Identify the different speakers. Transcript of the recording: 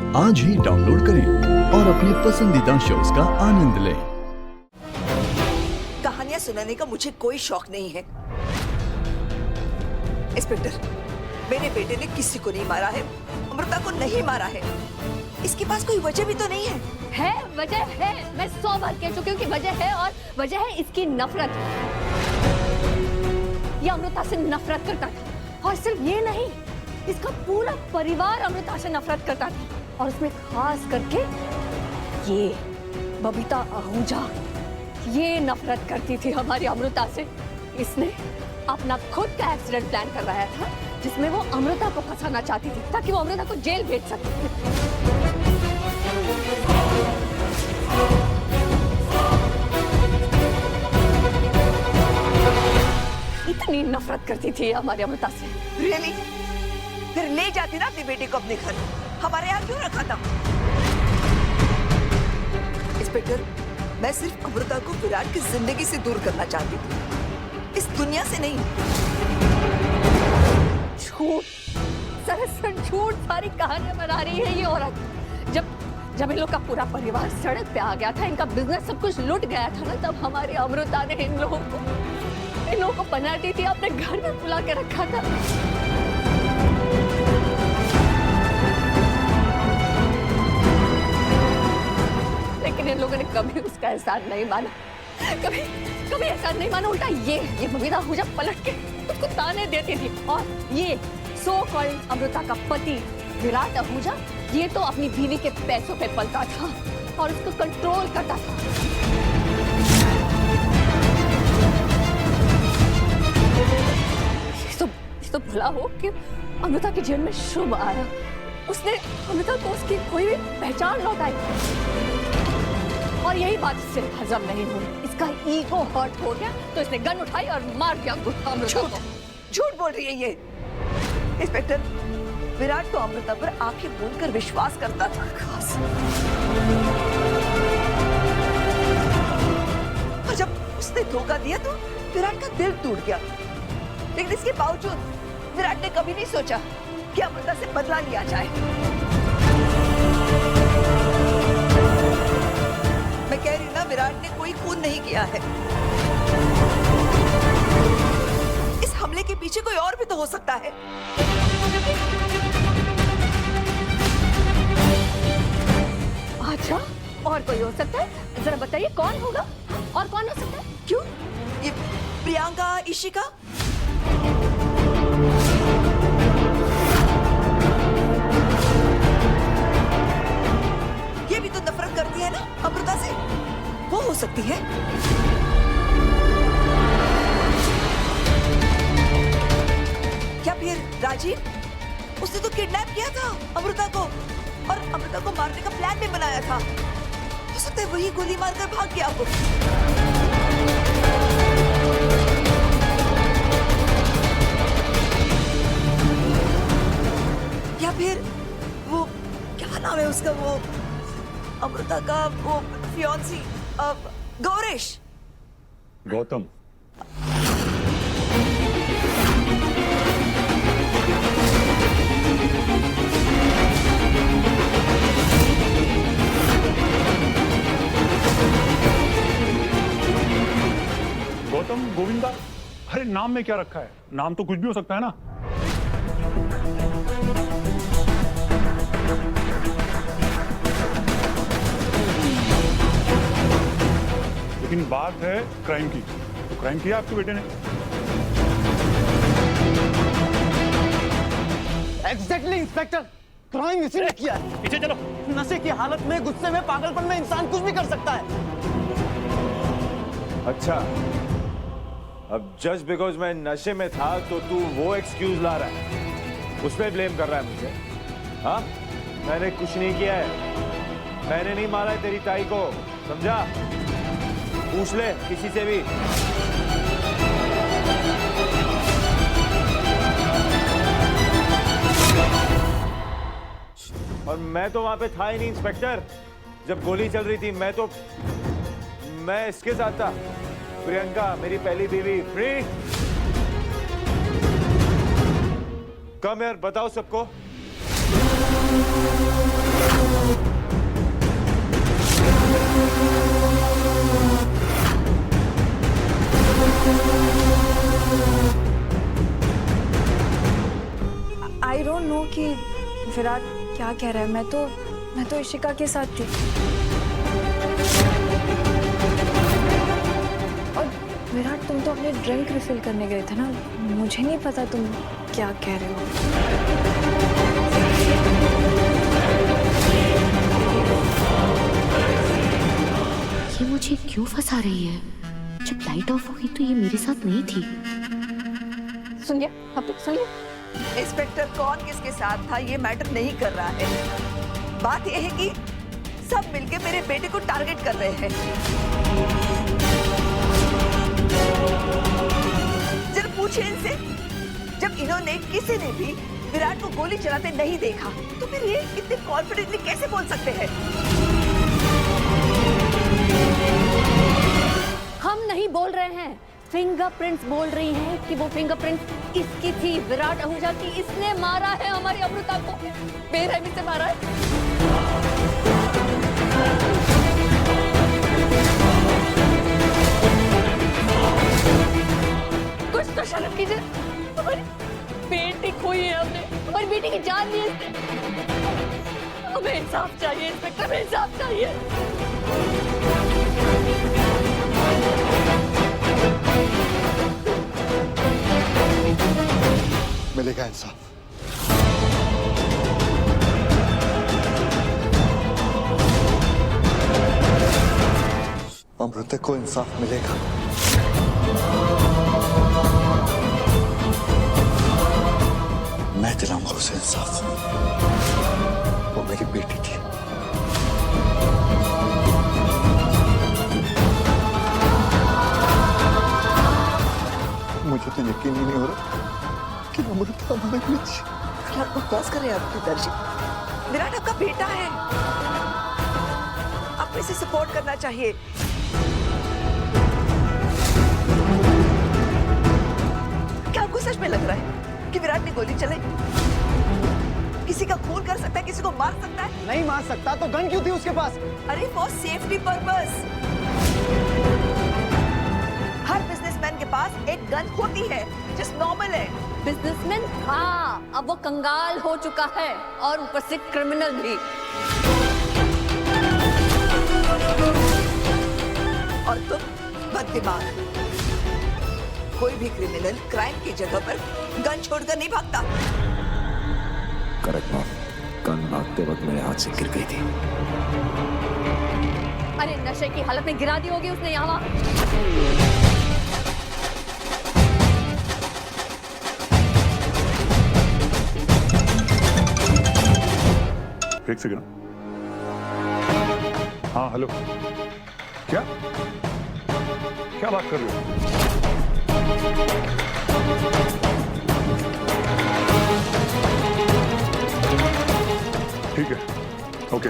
Speaker 1: आज ही डाउनलोड करें और अपने पसंदीदा शोज का आनंद लें।
Speaker 2: कहानियां सुनाने का मुझे कोई शौक नहीं है। इंस्पेक्टर, मेरे बेटे ने किसी को नहीं मारा है, अमृता को नहीं मारा है। इसके पास कोई वजह भी तो नहीं है।
Speaker 3: है, वजह है। मैं 100 बार कह चुकी हूँ कि वजह है, और वजह है इसकी नफरत। ये अमृता से नफरत करता था, और सिर्फ ये नहीं, इसका पूरा परिवार अमृता से नफरत करता था, और उसमें खास करके ये बबीता आहूजा, ये नफरत करती थी हमारी अमृता से। इसने अपना खुद का एक्सीडेंट प्लान करवाया था, जिसमें वो अमृता को फंसाना चाहती थी, ताकि वो अमृता को जेल भेज सके। इतनी नफरत करती थी हमारी अमृता से।
Speaker 2: रियली? फिर ले जाती ना अपनी बेटी को अपने घर, हमारे यहाँ क्यों रखा था? इंस्पेक्टर, मैं सिर्फ अमृता को विराट की जिंदगी से दूर करना चाहती थी, इस दुनिया से नहीं।
Speaker 3: झूठ, सरासर झूठ सारी कहानियां बना रही है ये औरत। जब इन लोग का पूरा परिवार सड़क पे आ गया था, इनका बिजनेस सब कुछ लुट गया था ना, तब हमारी अमृता ने इन लोगों को पनाटी थी, अपने घर में बुला के रखा था। लेकिन इन लोगों ने कभी उसका एहसान नहीं माना, कभी एहसान नहीं माना। उल्टा ये बबीता आहूजा पलट के उसको ताने देती थी। और ये सो कॉल्ड अमृता का पति विराट आहूजा, ये तो अपनी बीवी के पैसों पे पलता था और उसको कंट्रोल करता था। ये तो भला हो कि अमृता के जीवन में शुभ आया, उसने अमृता को उसकी कोई भी पहचान लौटाई, और यही बात इससे हजम नहीं हुई। इसका ईगो हर्ट हो गया, तो इसने गन उठाई और मार दिया अमृता को।
Speaker 2: झूठ बोल रही है ये। इंस्पेक्टर, विराट तो अमृता पर आंखें मूंद कर विश्वास करता था। और जब उसने धोखा दिया तो विराट का दिल टूट गया। लेकिन इसके बावजूद विराट ने कभी नहीं सोचा कि अमृता से बदला लिया जाए। मैं कह रही हूं ना, विराट ने कोई खून नहीं किया है। इस हमले के पीछे कोई और भी तो हो सकता है।
Speaker 3: अच्छा, और कोई हो सकता है? जरा बताइए कौन होगा, और कौन हो सकता है? क्यों?
Speaker 2: ये प्रियंका, इशिका? ये भी तो नफरत करती है ना अमृता से, वो हो सकती है। क्या फिर राजीव? उसने तो किडनैप किया था अमृता को, और अमृता को मारने का प्लान भी बनाया था। हो सकता है वही गोली मारकर भाग गया वो। या फिर वो, क्या नाम है उसका, वो अमृता का वो फियांसी, गौरेश।
Speaker 4: गौतम। गौतम, गोविंदा, अरे नाम में क्या रखा है? नाम तो कुछ भी हो सकता है ना। लेकिन बात है क्राइम की, तो क्राइम किया आपके बेटे ने।
Speaker 5: एग्जैक्टली इंस्पेक्टर, क्राइम इसी ने किया है।
Speaker 4: पीछे चलो।
Speaker 5: नशे की हालत में, गुस्से में, पागलपन में इंसान कुछ भी कर सकता है।
Speaker 6: अच्छा, अब जस्ट बिकॉज मैं नशे में था तो तू वो एक्सक्यूज ला रहा है, उस पे ब्लेम कर रहा है मुझे? हाँ, मैंने कुछ नहीं किया है, मैंने नहीं मारा है तेरी ताई को, समझा? पूछ ले किसी से भी। और मैं तो वहां पे था ही नहीं इंस्पेक्टर, जब गोली चल रही थी। मैं इसके साथ था, प्रियंका मेरी पहली बीवी। फ्री कम यार, बताओ सबको।
Speaker 7: विराट क्या कह रहा है? मैं तो इशिका के साथ थी। और विराट तुम तो अपने ड्रिंक रिफिल करने गए थे ना, मुझे नहीं पता तुम क्या कह रहे हो।
Speaker 8: ये मुझे क्यों फंसा रही है? जब लाइट ऑफ हो गई तो ये मेरे साथ नहीं थी।
Speaker 3: सुनिए, आप सुनिए।
Speaker 2: इंस्पेक्टर कौन किसके साथ था ये मैटर नहीं कर रहा है। बात यह है कि सब मिलके मेरे बेटे को टारगेट कर रहे हैं। जरा पूछिए इनसे, जब इन्होंने किसी ने भी विराट को गोली चलाते नहीं देखा तो फिर ये इतने कॉन्फिडेंटली कैसे बोल सकते हैं?
Speaker 3: हम नहीं बोल रहे हैं, फिंगरप्रिंट्स बोल रही हैं कि वो फिंगरप्रिंट्स इसकी थी, विराट आहूजा की। इसने मारा है हमारी अमृता को, बेरहमी से मारा है। कुछ तो शर्म कीजिए, हमारी बेटी खोई है हमने, हमारी बेटी की जान ली है इसने। हमें इंसाफ चाहिए इंस्पेक्टर, हमें इंसाफ चाहिए।
Speaker 9: मिलेगा इंसाफ। अमृता को इंसाफ मिलेगा। मैं दिलाऊंगा उसे इंसाफ। वो मेरी बेटी थी। मुझे तो यकीन ही नहीं हो रहा कि अमृता हमारे बीच।
Speaker 2: क्या बकवास कर रहे हैं आपकी दर्जी? विराट आपका बेटा है, आपको इसे सपोर्ट करना चाहिए। क्या आपको सच में लग रहा है कि विराट ने गोली चलाई? किसी का खून कर सकता है, किसी को मार सकता है?
Speaker 5: नहीं मार सकता तो गन क्यों थी उसके पास?
Speaker 2: अरे for safety purpose. Her businessman के पास एक गन होती है, जस्ट नॉर्मल है।
Speaker 3: बिजनेसमैन था, अब वो कंगाल हो चुका है और ऊपर से क्रिमिनल भी।
Speaker 2: और तुम बददिमाग। कोई भी क्रिमिनल क्राइम की जगह पर गन छोड़कर नहीं भागता।
Speaker 10: करेक्ट मैम, गन भागते वक्त मेरे हाथ से गिर गई थी।
Speaker 3: अरे नशे की हालत में गिरा दी होगी उसने यहाँ।
Speaker 4: एक सेकंड। हाँ हेलो, क्या क्या बात कर रहे हो? ठीक है, ओके।